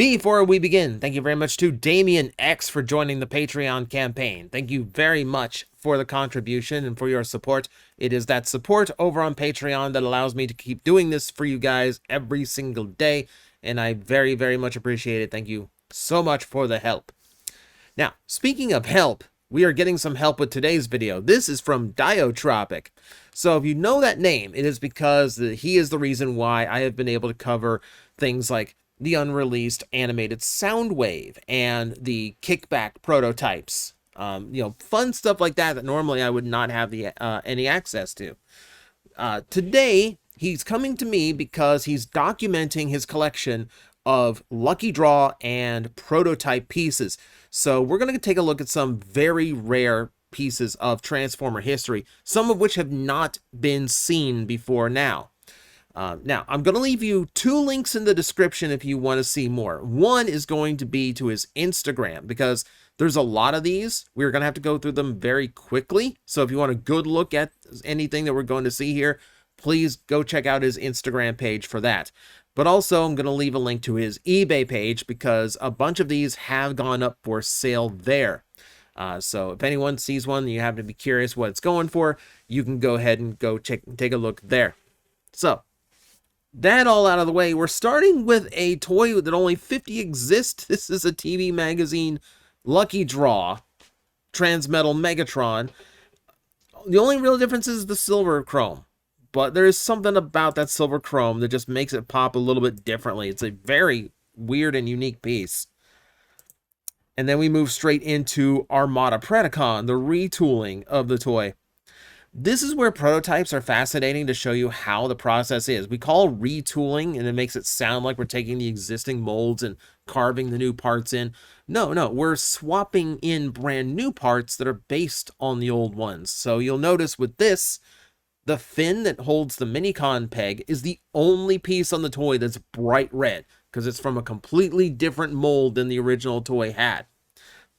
Before we begin, thank you very much to Damien X for joining the Patreon campaign. Thank you very much for the contribution and for your support. It is that support over on Patreon that allows me to keep doing this for you guys every single day, and I very, very much appreciate it. Thank you so much for the help. Now, speaking of help, we are getting some help with today's video. This is from Dyotropic. So if you know that name, it is because he is the reason why I have been able to cover things like the unreleased animated Soundwave and the kickback prototypes. Fun stuff like that normally I would not have any access to. Today, he's coming to me because he's documenting his collection of lucky draw and prototype pieces. So we're going to take a look at some very rare pieces of Transformer history, some of which have not been seen before now. Now, I'm going to leave you two links in the description if you want to see more. One is going to be to his Instagram, because there's a lot of these. We're going to have to go through them very quickly. So if you want a good look at anything that we're going to see here, please go check out his Instagram page for that. But also, I'm going to leave a link to his eBay page because a bunch of these have gone up for sale there. So if anyone sees one and you happen to be curious what it's going for, you can go ahead and take a look there. So, that all out of the way, we're starting with a toy that only 50 exist. This is a TV magazine lucky draw Transmetal Megatron. The only real difference is the silver chrome, but there is something about that silver chrome that just makes it pop a little bit differently. It's a very weird and unique piece. And then we move straight into Armada Predacon, the retooling of the toy. This is where prototypes are fascinating to show you how the process is. We call retooling, and it makes it sound like we're taking the existing molds and carving the new parts in. No, we're swapping in brand new parts that are based on the old ones. So you'll notice with this, the fin that holds the Minicon peg is the only piece on the toy that's bright red, because it's from a completely different mold than the original toy had.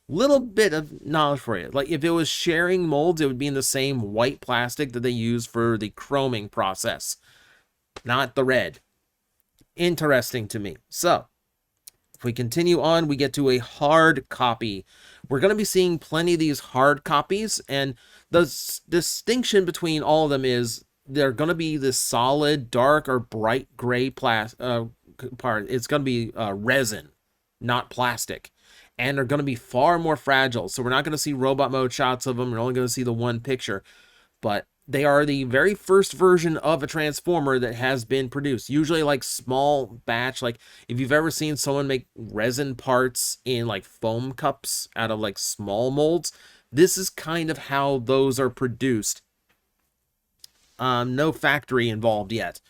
Little bit of knowledge for you. Like if it was sharing molds, it would be in the same white plastic that they use for the chroming process, not the red. Interesting to me. So if we continue on, we get to a hard copy. We're going to be seeing plenty of these hard copies, and the distinction between all of them is they're going to be this solid, dark, or bright gray part. It's going to be resin, not plastic. And they're going to be far more fragile. So we're not going to see robot mode shots of them. We're only going to see the one picture. But they are the very first version of a Transformer that has been produced. Usually like small batch. Like if you've ever seen someone make resin parts in like foam cups out of like small molds, this is kind of how those are produced. No factory involved yet.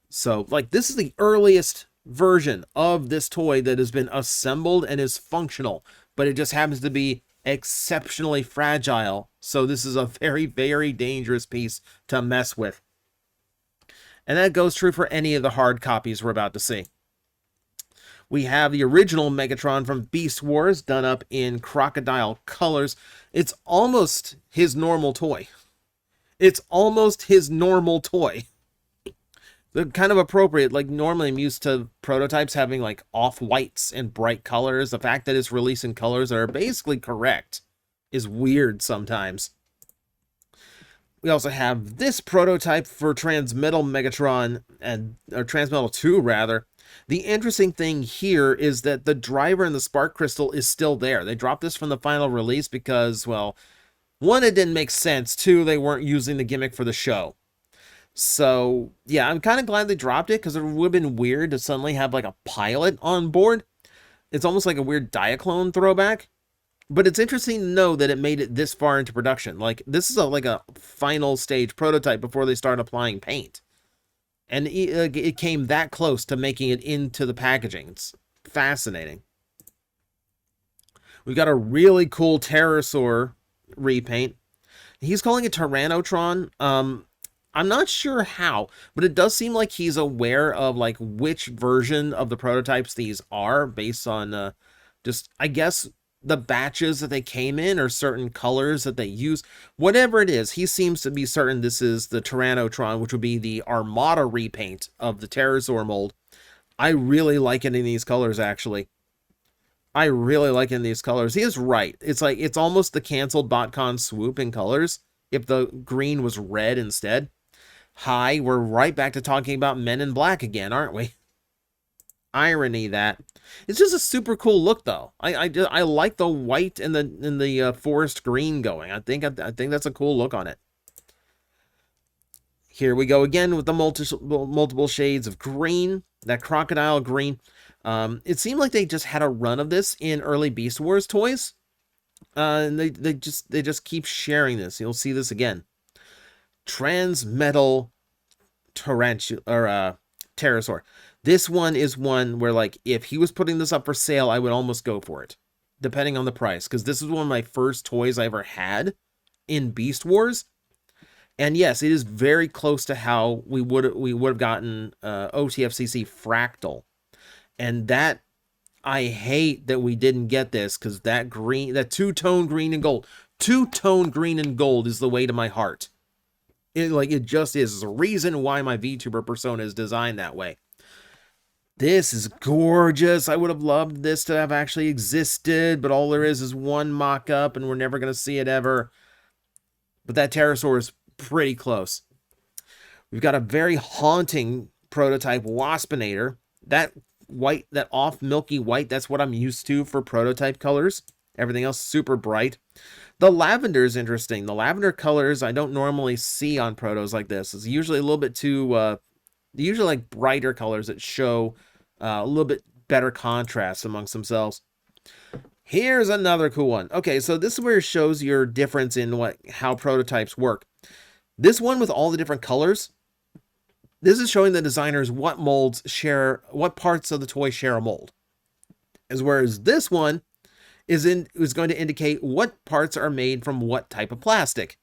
So like this is the earliest version of this toy that has been assembled and is functional, but it just happens to be exceptionally fragile. So this is a very, very dangerous piece to mess with. And that goes true for any of the hard copies we're about to see. We have the original Megatron from Beast Wars done up in crocodile colors. It's almost his normal toy. It's almost his normal toy. They're kind of appropriate. Like normally I'm used to prototypes having like off-whites and bright colors. The fact that it's releasing colors that are basically correct is weird sometimes. We also have this prototype for Transmetal Megatron, or Transmetal 2 rather. The interesting thing here is that the driver and the spark crystal is still there. They dropped this from the final release because, well, one, it didn't make sense. Two, they weren't using the gimmick for the show. So, yeah, I'm kind of glad they dropped it because it would have been weird to suddenly have like a pilot on board. It's almost like a weird Diaclone throwback. But it's interesting to know that it made it this far into production. Like, this is like a final stage prototype before they start applying paint. And it came that close to making it into the packaging. It's fascinating. We've got a really cool Pterosaur repaint. He's calling it Tyrannotron. I'm not sure how, but it does seem like he's aware of like which version of the prototypes these are based on just, I guess, the batches that they came in or certain colors that they use. Whatever it is, he seems to be certain this is the Tyrannotron, which would be the Armada repaint of the Pterosaur mold. I really like it in these colors, actually. I really like in these colors. He is right. It's like, it's almost the canceled BotCon swoop in colors if the green was red instead. Hi, we're right back to talking about Men in Black again, aren't we? Irony that. It's just a super cool look though. I like the white and the forest green going. I think that's a cool look on it. Here we go again with the multiple shades of green, that crocodile green. It seemed like they just had a run of this in early Beast Wars toys. And they just keep sharing this. You'll see this again. Transmetal Pterosaur. This one is one where, like, if he was putting this up for sale, I would almost go for it, depending on the price, because this is one of my first toys I ever had in Beast Wars. And yes, it is very close to how we would have gotten OTFCC Fractal. And that, I hate that we didn't get this, because that green, that two-tone green and gold, two-tone green and gold is the way to my heart. It just is. There's a reason why my VTuber persona is designed that way. This is gorgeous. I would have loved this to have actually existed, but all there is one mock-up, and we're never going to see it ever. But that pterosaur is pretty close. We've got a very haunting prototype Waspinator. That white, that off milky white, that's what I'm used to for prototype colors. Everything else super bright. The lavender is interesting. The lavender colors I don't normally see on protos like this. It's usually a little bit too... usually like brighter colors that show a little bit better contrast amongst themselves. Here's another cool one. Okay, so this is where it shows your difference in how prototypes work. This one with all the different colors, this is showing the designers what parts of the toy share a mold. Whereas this one is going to indicate what parts are made from what type of plastic.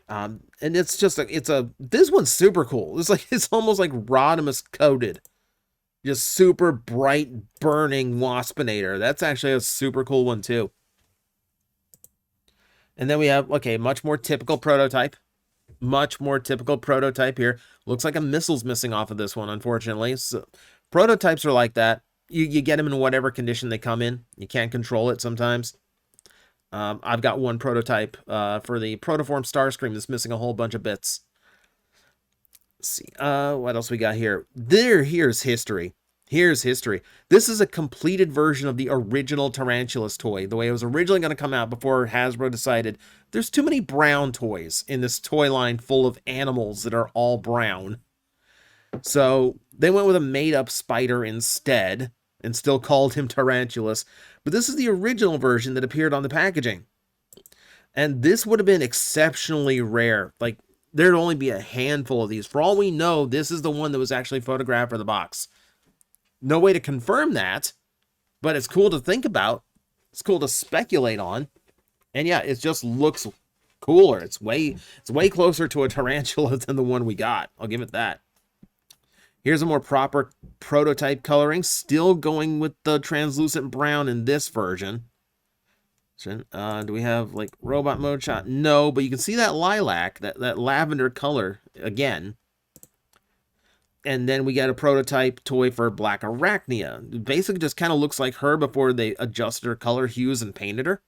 And it's just this one's super cool. It's almost like Rodimus coated, just super bright burning Waspinator. That's actually a super cool one too. And then we have, okay, much more typical prototype here. Looks like a missile's missing off of this one, unfortunately. So prototypes are like that. You get them in whatever condition they come in. You can't control it sometimes. I've got one prototype for the Protoform Starscream that's missing a whole bunch of bits. Let's see. What else we got here? Here's history. Here's history. This is a completed version of the original Tarantulas toy, the way it was originally going to come out before Hasbro decided there's too many brown toys in this toy line full of animals that are all brown. So they went with a made-up spider instead and still called him Tarantulas. But this is the original version that appeared on the packaging. And this would have been exceptionally rare. Like, there'd only be a handful of these. For all we know, this is the one that was actually photographed for the box. No way to confirm that, but it's cool to think about. It's cool to speculate on. And yeah, it just looks cooler. It's way closer to a tarantula than the one we got. I'll give it that. Here's a more proper prototype coloring, still going with the translucent brown in this version. Do we have, like, robot mode shot? No, but you can see that lilac, that lavender color again. And then we got a prototype toy for Black Arachnia. It basically just kind of looks like her before they adjusted her color hues and painted her.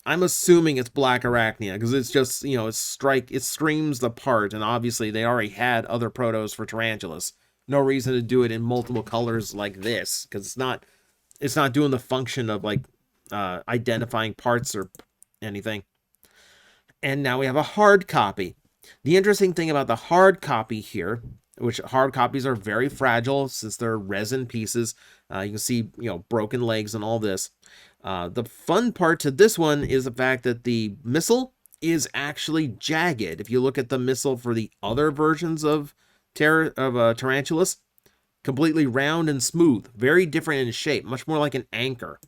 I'm assuming it's Black Arachnia because it's just, you know, it screams the part, and obviously they already had other protos for tarantulas. No reason to do it in multiple colors like this because it's not doing the function of, like, identifying parts or anything. And now we have a hard copy. The interesting thing about the hard copy here, which hard copies are very fragile since they're resin pieces. You can see, you know, broken legs and all this. The fun part to this one is the fact that the missile is actually jagged. If you look at the missile for the other versions of Tarantulas, completely round and smooth, very different in shape, much more like an anchor.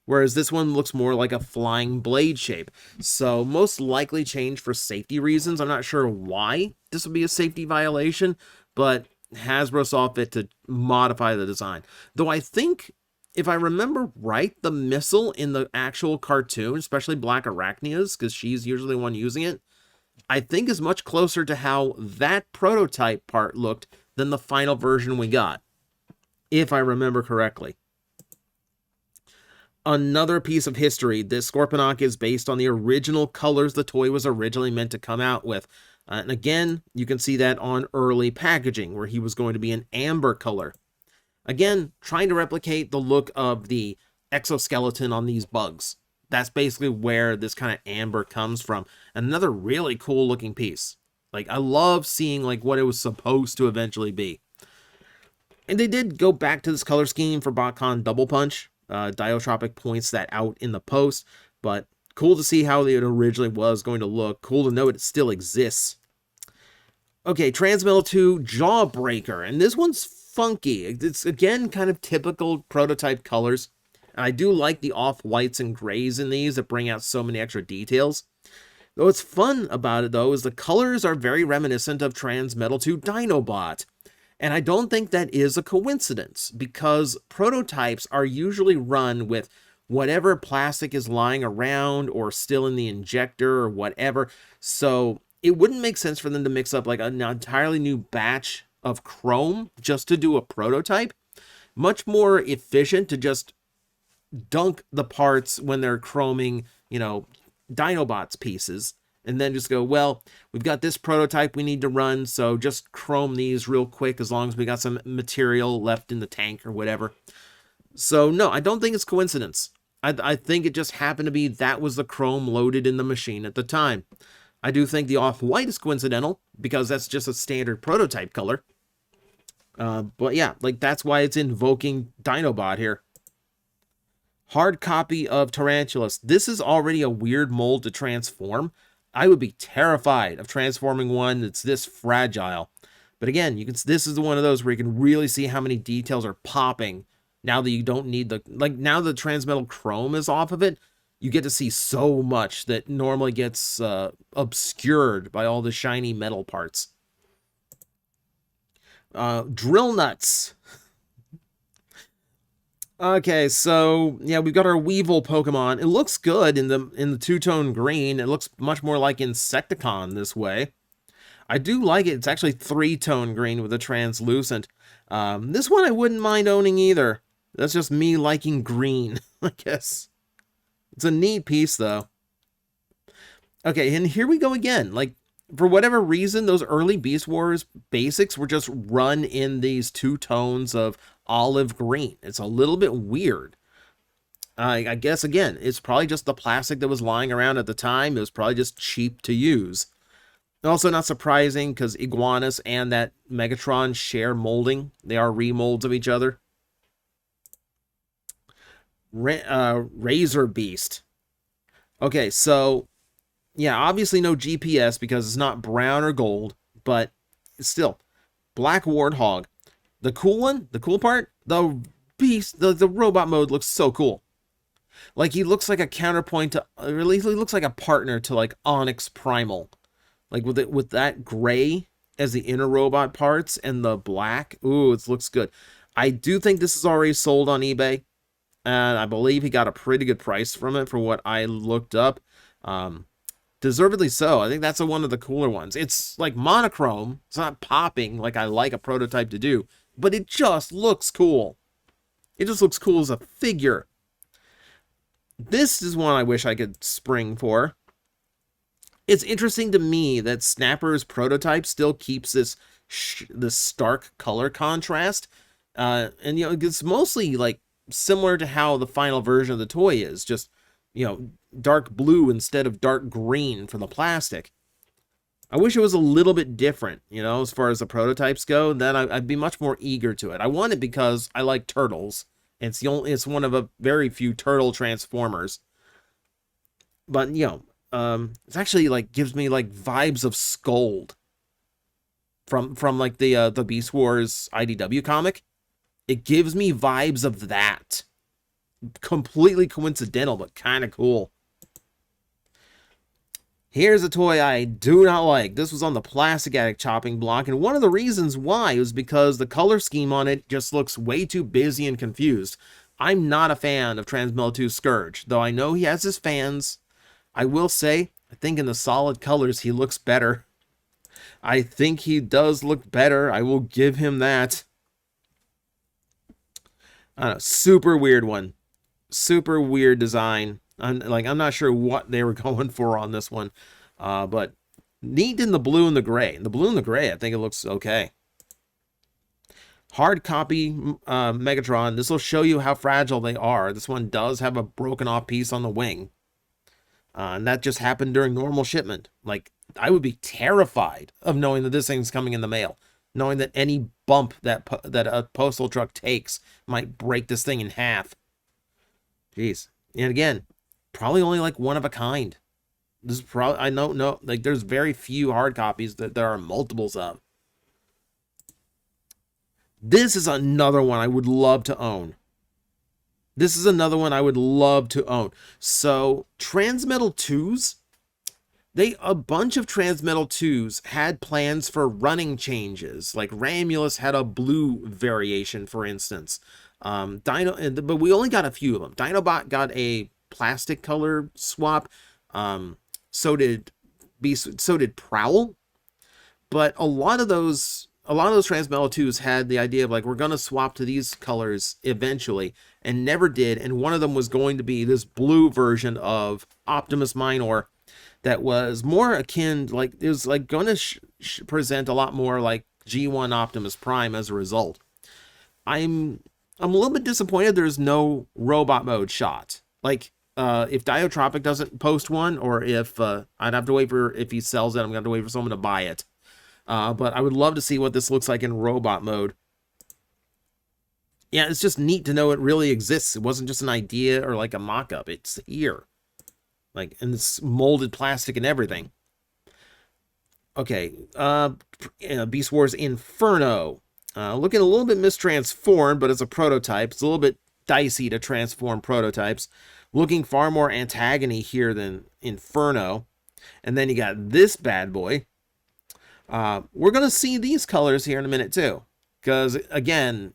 Whereas this one looks more like a flying blade shape. So most likely changed for safety reasons. I'm not sure why this would be a safety violation, but Hasbro saw fit to modify the design. Though I think, if I remember right, the missile in the actual cartoon, especially Black Arachnia's, because she's usually the one using it, I think is much closer to how that prototype part looked than the final version we got, if I remember correctly. Another piece of history, this Scorponok is based on the original colors the toy was originally meant to come out with. And again, you can see that on early packaging, where he was going to be an amber color. Again, trying to replicate the look of the exoskeleton on these bugs. That's basically where this kind of amber comes from. And another really cool looking piece. Like, I love seeing like what it was supposed to eventually be. And they did go back to this color scheme for BotCon Double Punch. Dyotropic points that out in the post, but cool to see how it originally was going to look. Cool to know it still exists. Okay, Transmetal 2 Jawbreaker, and this one's funky. It's, again, kind of typical prototype colors. And I do like the off-whites and grays in these that bring out so many extra details. Though what's fun about it, though, is the colors are very reminiscent of Transmetal 2 Dinobot. And I don't think that is a coincidence, because prototypes are usually run with whatever plastic is lying around or still in the injector or whatever. So it wouldn't make sense for them to mix up like an entirely new batch of chrome just to do a prototype. Much more efficient to just dunk the parts when they're chroming, Dinobots pieces. And then just go, well, we've got this prototype we need to run, so just chrome these real quick as long as we got some material left in the tank or whatever. So, no, I don't think it's coincidence. I think it just happened to be that was the chrome loaded in the machine at the time. I do think the off-white is coincidental, because that's just a standard prototype color. But yeah, like that's why it's invoking Dinobot here. Hard copy of Tarantulas. This is already a weird mold to transform. I would be terrified of transforming one that's this fragile. But again, this is one of those where you can really see how many details are popping now that you don't need now the Transmetal chrome is off of it. You get to see so much that normally gets obscured by all the shiny metal parts. Drill nuts. Okay, so yeah, we've got our Weevil Pokemon. It looks good in the two-tone green. It looks much more like Insecticon this way. I do like it. It's actually three-tone green with a translucent. This one I wouldn't mind owning either. That's just me liking green, I guess. It's a neat piece, though. Okay, and here we go again. Like, for whatever reason, those early Beast Wars basics were just run in these two tones of olive green. It's a little bit weird. I guess, again, it's probably just the plastic that was lying around at the time. It was probably just cheap to use. Also not surprising, because Iguanus and that Megatron share molding. They are remolds of each other. Razor Beast. Okay, so yeah, obviously no GPS because it's not brown or gold, but still, Black Warthog. The cool part, the beast, the robot mode looks so cool. Like, he looks like a counterpoint to, or at least he looks like a partner to like Onyx Primal. Like with that gray as the inner robot parts and the black. Ooh, it looks good. I do think this is already sold on eBay. And I believe he got a pretty good price from it for what I looked up. Deservedly so. I think that's one of the cooler ones. It's like monochrome. It's not popping like I like a prototype to do. But it just looks cool. It just looks cool as a figure. This is one I wish I could spring for. It's interesting to me that Snapper's prototype still keeps this stark color contrast. And, it's mostly like similar to how the final version of the toy is. Just, dark blue instead of dark green for the plastic. I wish it was a little bit different, as far as the prototypes go. Then I'd be much more eager to it. I want it because I like turtles. It's one of a very few turtle transformers. But, it's actually like gives me like vibes of Scold from like the Beast Wars IDW comic. It gives me vibes of that. Completely coincidental, but kind of cool. Here's a toy I do not like. This was on the Plastic Addict chopping block, and one of the reasons why was because the color scheme on it just looks way too busy and confused. I'm not a fan of Transmetal 2 Scourge, though I know he has his fans. I will say, I think in the solid colors he looks better. I think he does look better. I will give him that. I don't know, super weird one. super weird design. I'm not sure what they were going for on this one, but neat in the blue and the gray. The blue and the gray, I think it looks okay. Hard copy Megatron. This will show you how fragile they are. This one does have a broken off piece on the wing. And that just happened during normal shipment. Like, I would be terrified of knowing that this thing's coming in the mail. Knowing that any bump that a postal truck takes might break this thing in half. Jeez. And again, probably only like one of a kind. This is probably, I don't know, like there's very few hard copies that there are multiples of. This is another one I would love to own. This is another one I would love to own. So, Transmetal 2s, a bunch of Transmetal 2s had plans for running changes. Like Ramulus had a blue variation, for instance. But we only got a few of them. Dinobot got a plastic color swap. So did Prowl. But a lot of those Transmetal 2s had the idea of like, we're going to swap to these colors eventually, and never did. And one of them was going to be this blue version of Optimus Minor that was more akin, like, it was like going to present a lot more like G1 Optimus Prime as a result. I'm a little bit disappointed there's no robot mode shot. Like, if Dyotropic doesn't post one, or if I'd have to wait for, if he sells it, I'm going to have to wait for someone to buy it. But I would love to see what this looks like in robot mode. Yeah, it's just neat to know it really exists. It wasn't just an idea or like a mock-up. It's here. Like, and it's molded plastic and everything. Okay, Beast Wars Inferno. Looking a little bit mistransformed, but it's a prototype. It's a little bit dicey to transform prototypes. Looking far more antagony here than Inferno. And then you got this bad boy. We're going to see these colors here in a minute too. Because, again,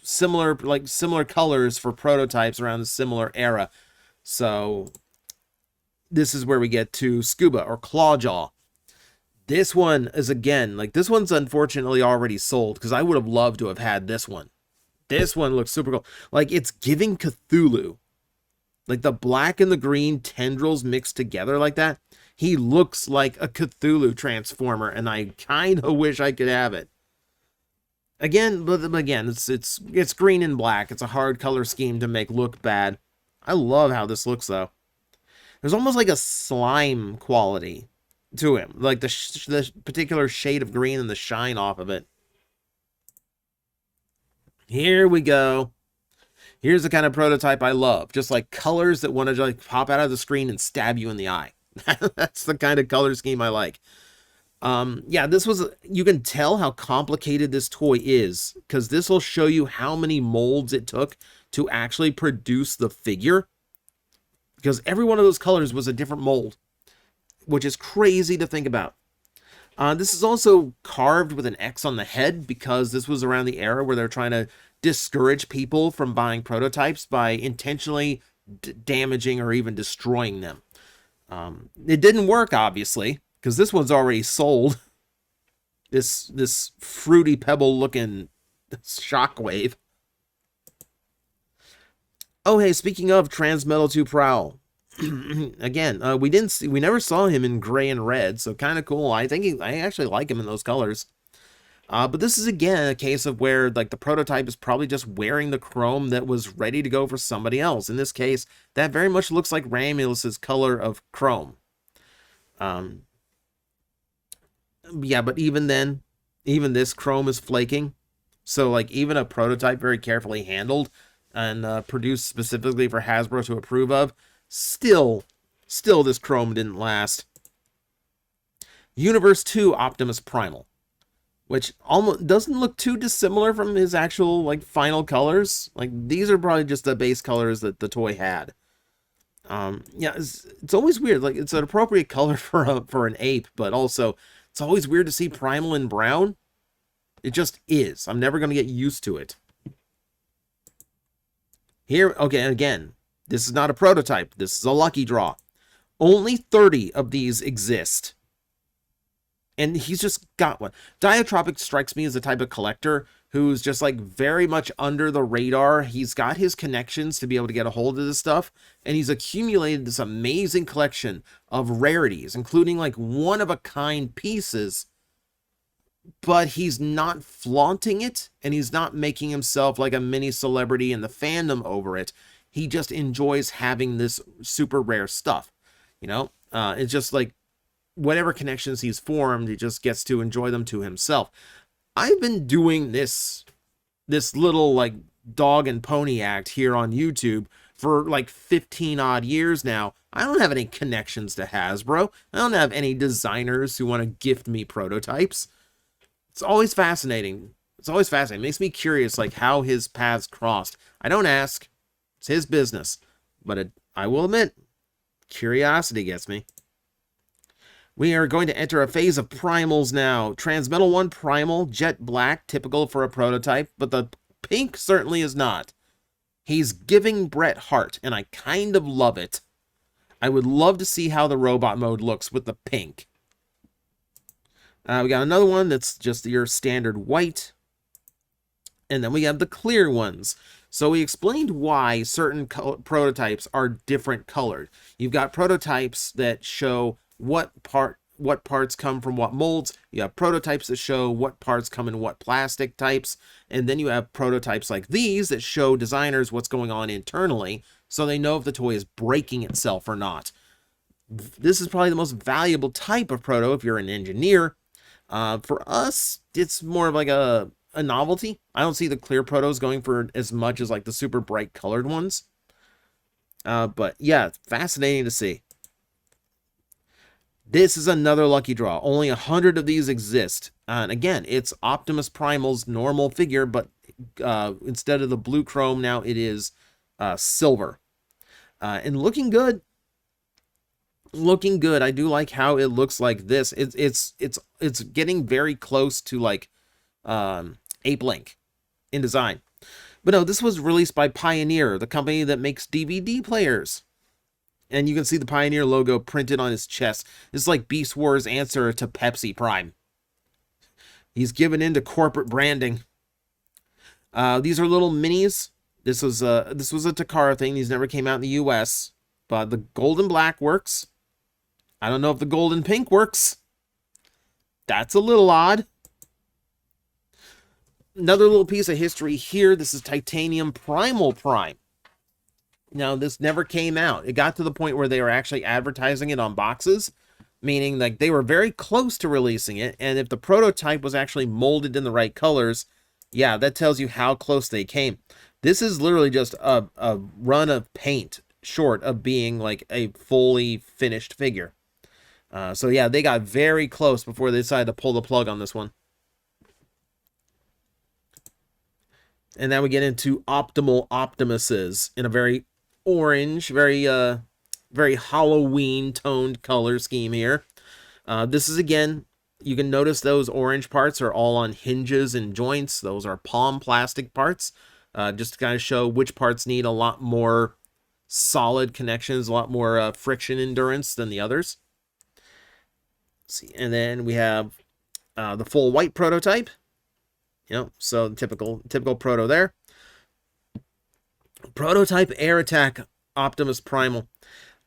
similar colors for prototypes around a similar era. So, this is where we get to Scuba or Clawjaw. This one is, again, like, this one's unfortunately already sold, because I would have loved to have had this one. This one looks super cool. Like, it's giving Cthulhu. Like, the black and the green tendrils mixed together like that. He looks like a Cthulhu transformer, and I kind of wish I could have it. Again, but again, it's green and black. It's a hard color scheme to make look bad. I love how this looks, though. There's almost like a slime quality to him, like the particular shade of green and the shine off of it. Here we go. Here's the kind of prototype I love. Just like colors that want to like pop out of the screen and stab you in the eye. That's the kind of color scheme I like. Yeah, this was, you can tell how complicated this toy is, because this will show you how many molds it took to actually produce the figure. Because every one of those colors was a different mold, which is crazy to think about. This is also carved with an X on the head, because this was around the era where they're trying to discourage people from buying prototypes by intentionally damaging or even destroying them. It didn't work, obviously, because this one's already sold. This fruity pebble looking shockwave. Oh, hey, speaking of Transmetal 2 Prowl, again, we never saw him in gray and red, so kind of cool. I actually like him in those colors. But this is, again, a case of where, like, the prototype is probably just wearing the chrome that was ready to go for somebody else. In this case, that very much looks like Ramulus's color of chrome. Yeah, but even then, even this chrome is flaking. So, like, even a prototype very carefully handled and produced specifically for Hasbro to approve of, still this chrome didn't last. Universe 2 Optimus Primal, which almost doesn't look too dissimilar from his actual, like, final colors. Like, these are probably just the base colors that the toy had. Yeah, it's always weird. Like, it's an appropriate color for an ape, but also it's always weird to see Primal in brown. It just is. I'm never going to get used to it. Here, okay, again, this is not a prototype. This is a lucky draw. Only 30 of these exist. And he's just got one. Dyotropic strikes me as the type of collector who's just like very much under the radar. He's got his connections to be able to get a hold of this stuff, and he's accumulated this amazing collection of rarities, including like one-of-a-kind pieces, but he's not flaunting it, and he's not making himself like a mini celebrity in the fandom over it. He just enjoys having this super rare stuff, you know? It's just like whatever connections he's formed, he just gets to enjoy them to himself. I've been doing this little like dog and pony act here on YouTube for like 15 odd years now. I don't have any connections to Hasbro. I don't have any designers who want to gift me prototypes. It's always fascinating. It makes me curious, like, how his paths crossed. I don't ask. It's his business. But I will admit, curiosity gets me. We are going to enter a phase of primals now. Transmetal 1 Primal, jet black, typical for a prototype, but the pink certainly is not. He's giving Bret Hart, and I kind of love it. I would love to see how the robot mode looks with the pink. We got another one that's just your standard white. And then we have the clear ones. So we explained why certain prototypes are different colored. You've got prototypes that show what parts come from what molds. You have prototypes that show what parts come in what plastic types. And then you have prototypes like these that show designers what's going on internally, so they know if the toy is breaking itself or not. This is probably the most valuable type of proto if you're an engineer. For us, it's more of like a novelty. I don't see the clear protos going for as much as like the super bright colored ones. But yeah, it's fascinating to see. This is another lucky draw. Only 100 of these exist. And again, it's Optimus Primal's normal figure, but instead of the blue chrome, now it is silver. And looking good. Looking good. I do like how it looks like this. It's getting very close to like Ape Link in design. But no, this was released by Pioneer, the company that makes DVD players. And you can see the Pioneer logo printed on his chest. It's like Beast War's answer to Pepsi Prime. He's given into corporate branding. These are little minis. This was a Takara thing. These never came out in the US. But the gold and black works. I don't know if the gold and pink works. That's a little odd. Another little piece of history here. This is Titanium Primal Prime. Now, this never came out. It got to the point where they were actually advertising it on boxes, meaning like they were very close to releasing it. And if the prototype was actually molded in the right colors, yeah, that tells you how close they came. This is literally just a run of paint short of being like a fully finished figure. So yeah, they got very close before they decided to pull the plug on this one. And then we get into Optimal Optimuses in a very orange, very Halloween toned color scheme here. This is, again, you can notice those orange parts are all on hinges and joints. Those are palm plastic parts, just to kind of show which parts need a lot more solid connections, a lot more friction endurance than the others. Let's see, and then we have the full white prototype. You know, so typical proto there. Prototype Air Attack Optimus Primal.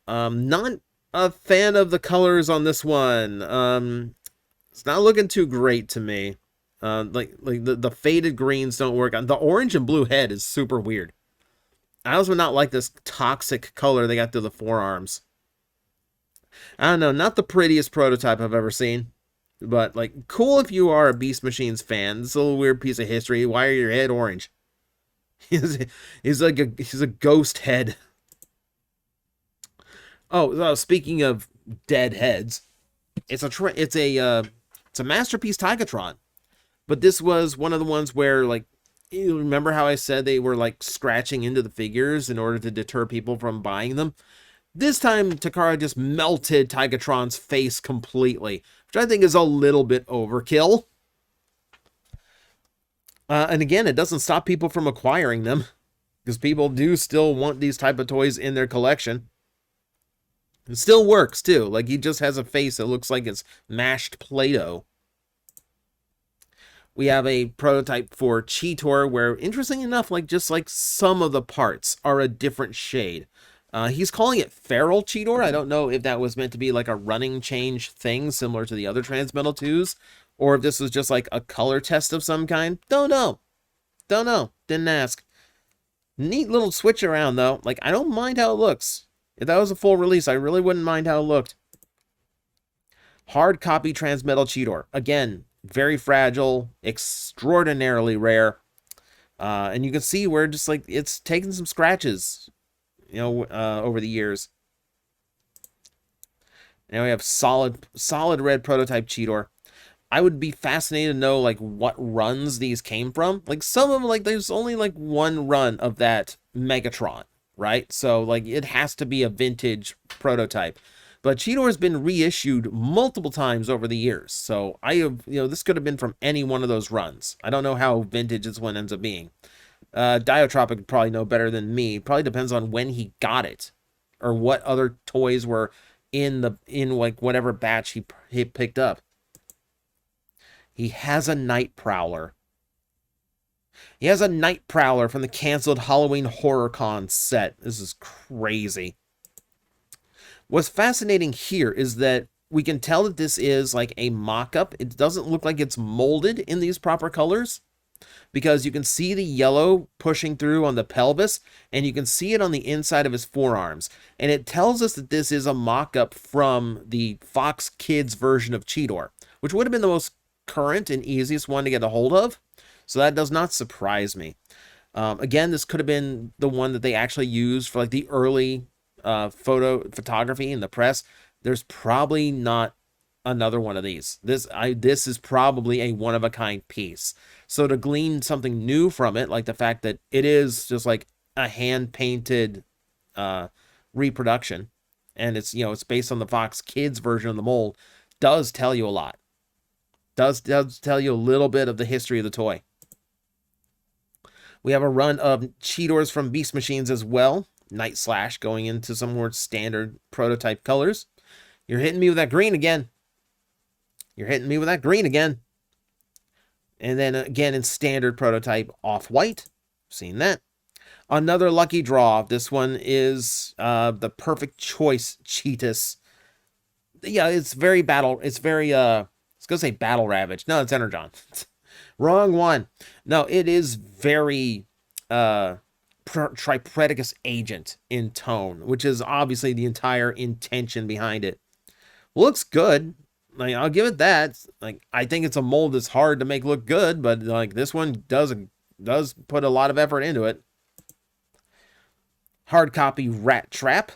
Not a fan of the colors on this one. It's not looking too great to me. Like the faded greens don't work. The orange and blue head is super weird. I also not like this toxic color they got through the forearms. I don't know, not the prettiest prototype I've ever seen. But, like, cool if you are a Beast Machines fan. This is a little weird piece of history. Why are your head orange? He's a ghost head. Oh, speaking of dead heads, it's a Masterpiece Tigatron. But this was one of the ones where, like, you remember how I said they were, like, scratching into the figures in order to deter people from buying them? This time, Takara just melted Tigatron's face completely, which I think is a little bit overkill. And again, it doesn't stop people from acquiring them, because people do still want these type of toys in their collection. It still works, too. Like, he just has a face that looks like it's mashed Play-Doh. We have a prototype for Cheetor where, interesting enough, like just like some of the parts are a different shade. He's calling it Feral Cheetor. I don't know if that was meant to be like a running change thing similar to the other Transmetal 2s, or if this was just like a color test of some kind. Don't know. Don't know. Didn't ask. Neat little switch around, though. Like, I don't mind how it looks. If that was a full release, I really wouldn't mind how it looked. Hard copy Transmetal Cheetor. Again, very fragile, extraordinarily rare. And you can see where just like it's taken some scratches, you know, over the years. Now we have solid red prototype Cheetor. I would be fascinated to know like what runs these came from. Like some of them, like there's only like one run of that Megatron, right? So like it has to be a vintage prototype. But Cheetor has been reissued multiple times over the years. So I have, you know, this could have been from any one of those runs. I don't know how vintage this one ends up being. Dyotropic would probably know better than me. Probably depends on when he got it or what other toys were in like whatever batch he picked up. He has a Night Prowler. He has a Night Prowler from the canceled Halloween Horror Con set. This is crazy. What's fascinating here is that we can tell that this is like a mock-up. It doesn't look like it's molded in these proper colors because you can see the yellow pushing through on the pelvis and you can see it on the inside of his forearms. And it tells us that this is a mock-up from the Fox Kids version of Cheetor, which would have been the most current and easiest one to get a hold of. So that does not surprise me. Again, this could have been the one that they actually used for like the early photography in the press. There's probably not another one of these. This is probably a one-of-a-kind piece. So to glean something new from it, like the fact that it is just like a hand-painted reproduction, and it's, you know, it's based on the Fox Kids version of the mold, does tell you a lot. Does tell you a little bit of the history of the toy. We have a run of Cheetors from Beast Machines as well. Night Slash going into some more standard prototype colors. You're hitting me with that green again. You're hitting me with that green again. And then again in standard prototype off-white. Seen that. Another lucky draw. This one is the Perfect Choice Cheetahs. Yeah, it's very battle. It's very I was gonna say Battle Ravage. No, it's Energon. Wrong one. No, it is very Tripredicus Agent in tone, which is obviously the entire intention behind it. Looks good. Like, I'll give it that. Like, I think it's a mold that's hard to make look good, but like this one does put a lot of effort into it. Hard copy Rat Trap.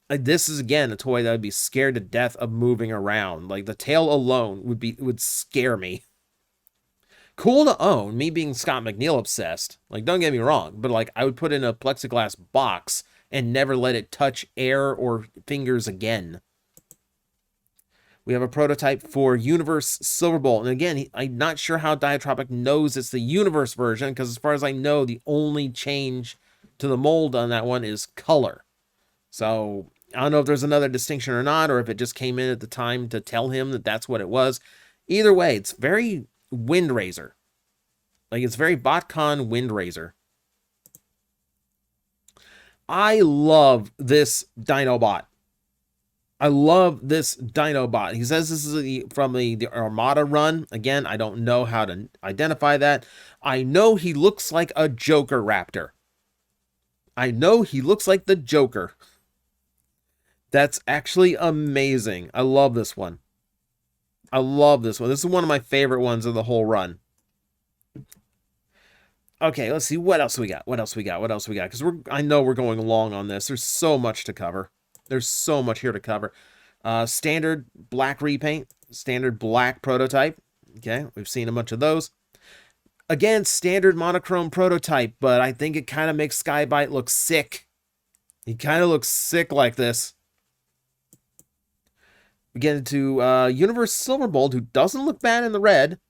Like, this is again a toy that I'd be scared to death of moving around. Like the tail alone would scare me. Cool to own, me being Scott McNeil obsessed. Like, don't get me wrong, but like I would put in a plexiglass box and never let it touch air or fingers again. We have a prototype for Universe Silverbolt. And again, I'm not sure how Dyotropic knows it's the Universe version, because as far as I know, the only change to the mold on that one is color. So I don't know if there's another distinction or not, or if it just came in at the time to tell him that that's what it was. Either way, it's very Windraiser. Like, it's very BotCon Windraiser. I love this Dinobot. I love this Dinobot. He says this is from the Armada run. Again, I don't know how to identify that. I know he looks like a Joker Raptor. I know he looks like the Joker. That's actually amazing. I love this one. I love this one. This is one of my favorite ones of the whole run. Okay, let's see what else we got. Because I know we're going long on this. There's so much to cover. There's so much here to cover. Standard black repaint, standard black prototype. Okay, we've seen a bunch of those. Again, standard monochrome prototype, but I think it kind of makes Skybite look sick. He kind of looks sick like this. We get into Universe Silverbolt, who doesn't look bad in the red.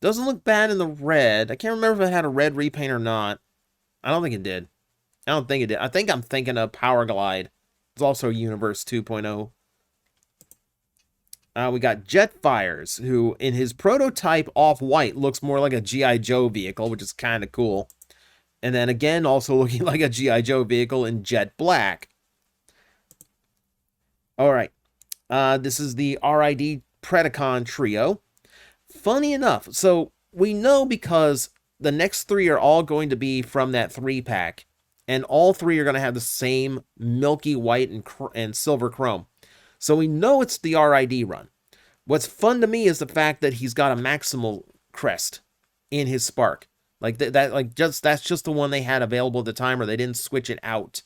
Doesn't look bad in the red. I can't remember if it had a red repaint or not. I don't think it did. I think I'm thinking of Power Glide. It's also Universe 2.0. We got Jetfires, who in his prototype off-white looks more like a G.I. Joe vehicle, which is kind of cool. And then again, also looking like a G.I. Joe vehicle in jet black. All right. This is the RID Predacon trio. Funny enough, so we know because the next three are all going to be from that 3-pack, and all three are going to have the same milky white and silver chrome. So we know it's the RID run. What's fun to me is the fact that he's got a maximal crest in his Spark. Like that's just the one they had available at the time, or they didn't switch it out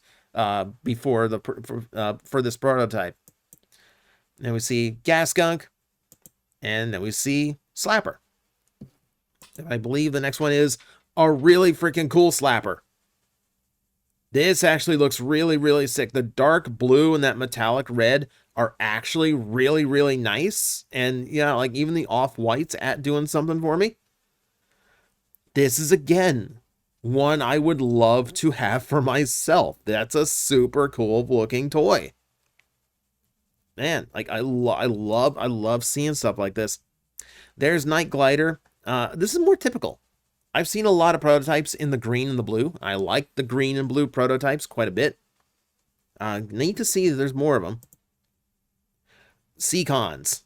before for this prototype. Then we see Gasgunk, and then we see Slapper. I believe the next one is a really freaking cool Slapper. This actually looks really, really sick. The dark blue and that metallic red are actually really, really nice. And yeah, like even the off-whites at doing something for me. This is, again, one I would love to have for myself. That's a super cool looking toy. Man, like I love seeing stuff like this. There's Night Glider. This is more typical. I've seen a lot of prototypes in the green and the blue. I like the green and blue prototypes quite a bit. Neat to see that there's more of them. Seacons,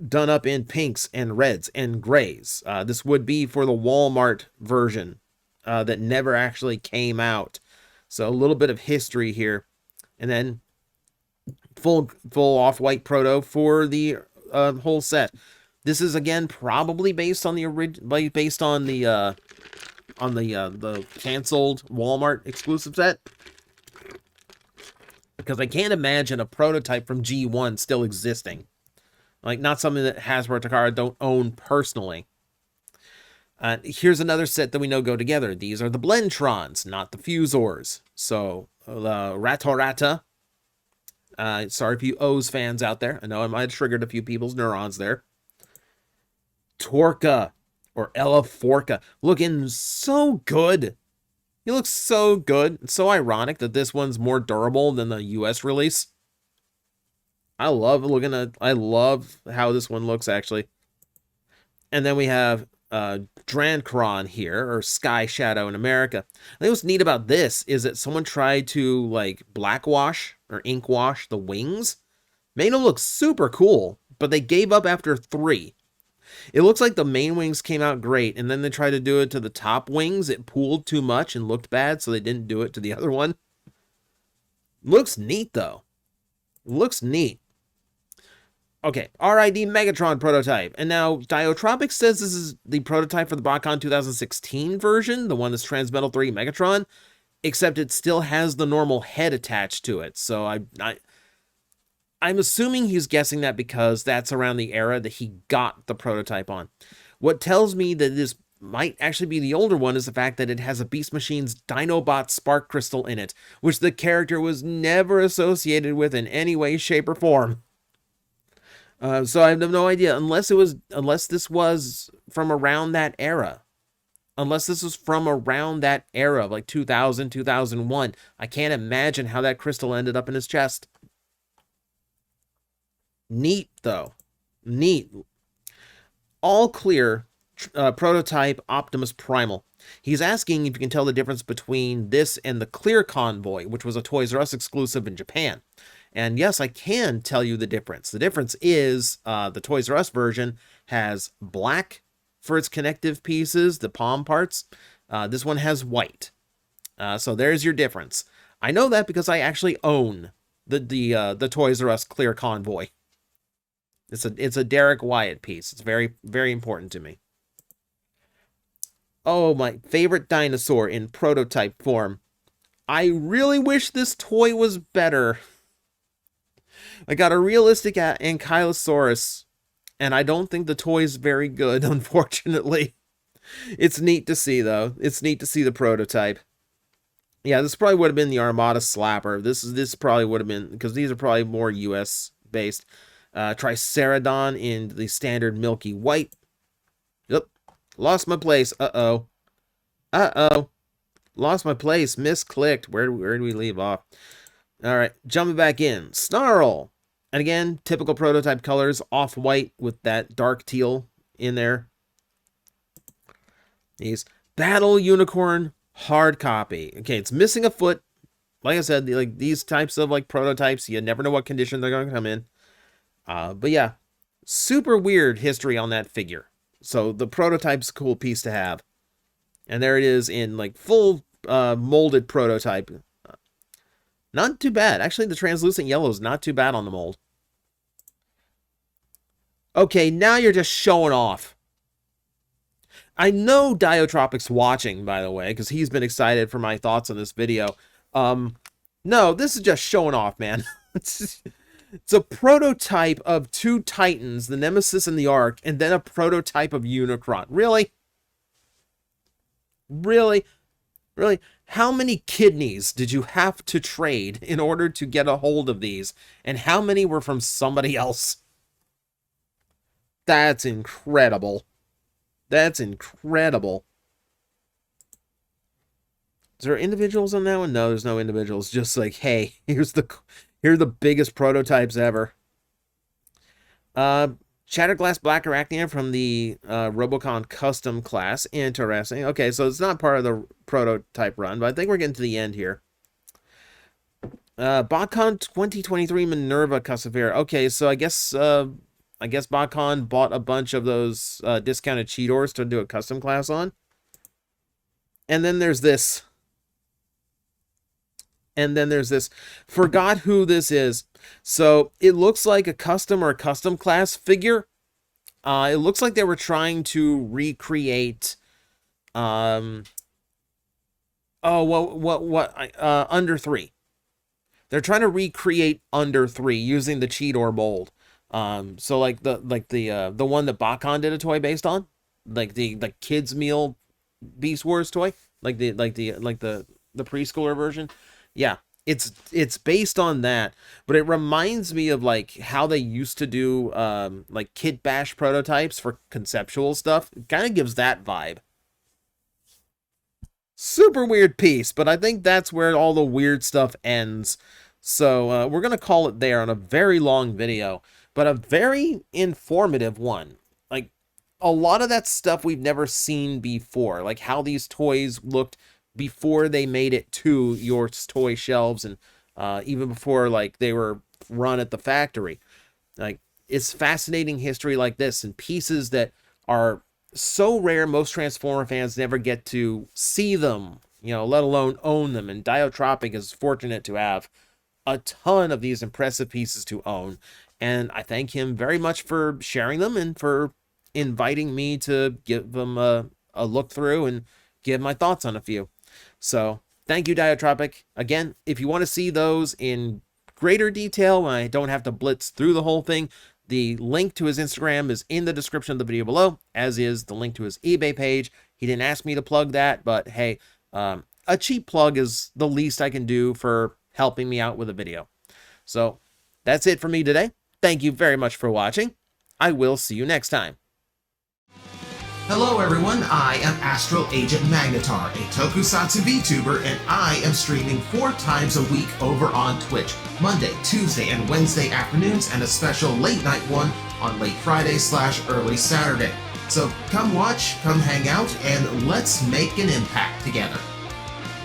done up in pinks and reds and grays. This would be for the Walmart version that never actually came out. So a little bit of history here. And then full off-white proto for the whole set. This is again probably based on the canceled Walmart exclusive set, because I can't imagine a prototype from G1 still existing. Like, not something that Hasbro or Takara don't own personally. Here's another set that we know go together. These are the Blendtrons, not the Fusors. So the Ratorata. Sorry for you O's fans out there. I know I might have triggered a few people's neurons there. Torka, or Ella Forca, looking so good. He looks so good. It's so ironic that this one's more durable than the US release. I love how this one looks, actually. And then we have Drancron here, or Sky Shadow in America. I think what's neat about this is that someone tried to like blackwash or ink wash the wings. Made them look super cool, but they gave up after 3. It looks like the main wings came out great, and then they tried to do it to the top wings. It pooled too much and looked bad, so they didn't do it to the other one. Looks neat, though. Looks neat. Okay, RID Megatron prototype. And now Dyotropic says this is the prototype for the BotCon 2016 version, the one that's Transmetal 3 Megatron, except it still has the normal head attached to it. So I'm assuming he's guessing that because that's around the era that he got the prototype on. What tells me that this might actually be the older one is the fact that it has a Beast Machine's Dinobot Spark Crystal in it, which the character was never associated with in any way, shape, or form. So I have no idea, unless this was from around that era. Unless this was from around that era, like 2000, 2001. I can't imagine how that crystal ended up in his chest. Neat, though. Neat. All clear prototype Optimus Primal. He's asking if you can tell the difference between this and the Clear Convoy, which was a Toys R Us exclusive in Japan. And yes, I can tell you the difference. The difference is the Toys R Us version has black for its connective pieces, the palm parts. This one has white. So there's your difference. I know that because I actually own the Toys R Us Clear Convoy. It's a Derek Wyatt piece. It's very, very important to me. Oh, my favorite dinosaur in prototype form. I really wish this toy was better. I got a realistic Ankylosaurus, and I don't think the toy's very good, unfortunately. It's neat to see, though. It's neat to see the prototype. Yeah, this probably would have been the Armada Slapper. This probably would have been, because these are probably more US based. Triceradon in the standard milky white. Yep. Lost my place. Uh-oh. Uh-oh. Lost my place. Misclicked. Where did we leave off? All right. Jumping back in. Snarl. And again, typical prototype colors, off-white with that dark teal in there. These Battle Unicorn hard copy. Okay, it's missing a foot. Like I said, like these types of like prototypes, you never know what condition they're going to come in. But yeah, super weird history on that figure. So the prototype's a cool piece to have. And there it is in like full molded prototype. Not too bad. Actually, the translucent yellow is not too bad on the mold. Okay, now you're just showing off. I know Dyotropic's watching, by the way, because he's been excited for my thoughts on this video. No, this is just showing off, man. It's a prototype of two Titans, the Nemesis and the Ark, and then a prototype of Unicron. Really? Really? Really? How many kidneys did you have to trade in order to get a hold of these? And how many were from somebody else? That's incredible. That's incredible. Is there individuals on that one? No, there's no individuals. Just like, hey, here are the biggest prototypes ever. Shattered Glass Black Arachnia from the Robocon Custom class. Interesting. Okay, so it's not part of the prototype run, but I think we're getting to the end here. BotCon 2023 Minerva Custofair. Okay, so I guess BotCon bought a bunch of those discounted Cheetors to do a custom class on. And then there's this. And then there's this. Forgot who this is. So it looks like a custom or a custom class figure. It looks like they were trying to recreate. Under 3. They're trying to recreate Under 3 using the Cheetor mold. So like the one that BotCon did a toy based on, like the kids meal Beast Wars toy, like the preschooler version. Yeah, it's based on that, but it reminds me of like how they used to do like Kit Bash prototypes for conceptual stuff. It kind of gives that vibe. Super weird piece, but I think that's where all the weird stuff ends. So we're gonna call it there on a very long video, but a very informative one. Like a lot of that stuff we've never seen before, like how these toys looked before they made it to your toy shelves, and even before like they were run at the factory. Like it's fascinating history like this, and pieces that are so rare most Transformer fans never get to see them, you know, let alone own them. And Dyotropic is fortunate to have a ton of these impressive pieces to own, and I thank him very much for sharing them and for inviting me to give them a look through and give my thoughts on a few. So thank you, Dyotropic. Again, if you want to see those in greater detail when I don't have to blitz through the whole thing, the link to his Instagram is in the description of the video below, as is the link to his eBay page. He didn't ask me to plug that, but hey, a cheap plug is the least I can do for helping me out with a video. So that's it for me today. Thank you very much for watching. I will see you next time. Hello everyone, I am Astral Agent Magnetar, a Tokusatsu VTuber, and I am streaming 4 times a week over on Twitch, Monday, Tuesday, and Wednesday afternoons, and a special late night one on late Friday/early Saturday. So come watch, come hang out, and let's make an impact together.